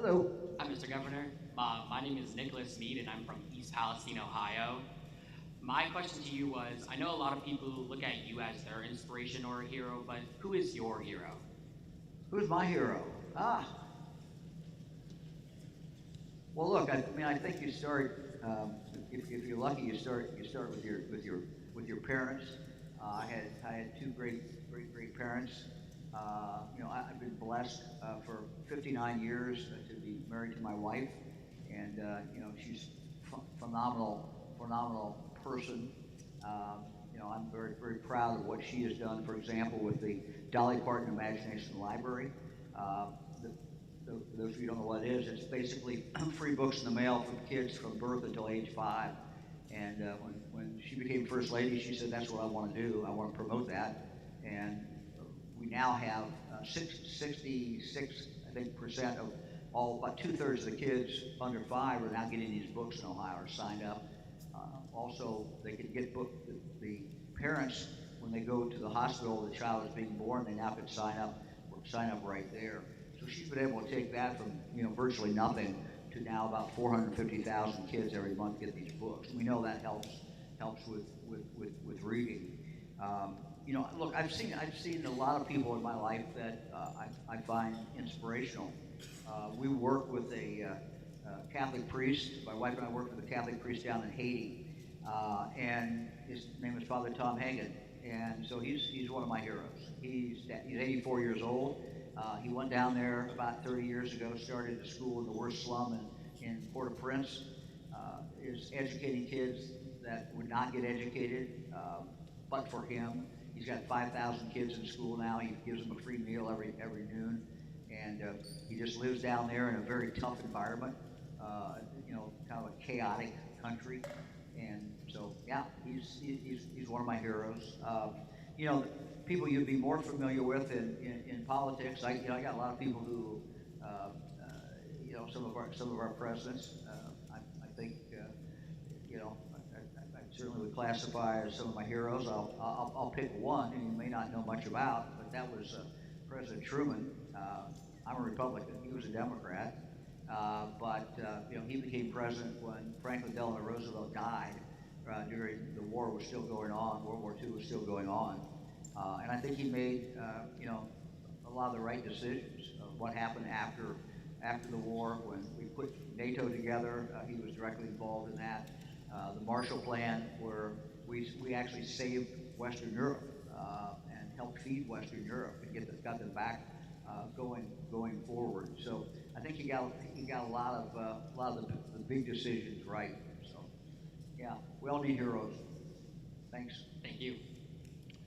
Hello. Hi, Mr. Governor. My name is Nicholas Mead, and I'm from East Palestine, Ohio. My question to you was, I know a lot of people look at you as their inspiration or a hero, but who is your hero? Who's my hero? Ah, well, look. I mean, I think you start. If you're lucky, you start with your parents. I had two great parents. I've been blessed for 59 years to be married to my wife, and she's phenomenal person. I'm very proud of what she has done. For example, with the Dolly Parton Imagination Library. Uh, the, those of you who don't know what it is, it's basically free books in the mail for kids from birth until age 5. And when she became first lady, she said, "That's what I want to do. I want to promote that." And we now have 66, I think, percent of about 2/3 of the kids under 5 are now getting these books in Ohio, are signed up. Also, they can get the parents, when they go to the hospital, the child is being born, they now can sign up right there. So she's been able to take that from virtually nothing to now about 450,000 kids every month get these books. And we know that helps with reading. Look, I've seen a lot of people in my life that I find inspirational. We work with a Catholic priest. My wife and I work with a Catholic priest down in Haiti, and his name is Father Tom Hagen. And so he's one of my heroes. He's 84 years old. He went down there about 30 years ago, started a school in the worst slum in Port-au-Prince, is educating kids that would not get educated, but for him. He's got 5,000 kids in school now. He gives them a free meal every noon, and he just lives down there in a very tough environment, kind of a chaotic country. And so, yeah, he's one of my heroes. You know, People you'd be more familiar with in politics. I got a lot of people who, some of our presidents. I think, I certainly would classify as some of my heroes. I'll pick one, and you may not know much about, but that was President Truman. I'm a Republican. He was a Democrat. But he became president when Franklin Delano Roosevelt died during the war was still going on. World War II was still going on, and I think he made a lot of the right decisions. What happened after the war when we put NATO together? He was directly involved in that. The Marshall Plan, where we actually saved Western Europe and helped feed Western Europe and got them back going forward. So I think he got a lot of the big decisions right. So yeah, we all need heroes. Thanks. Thank you.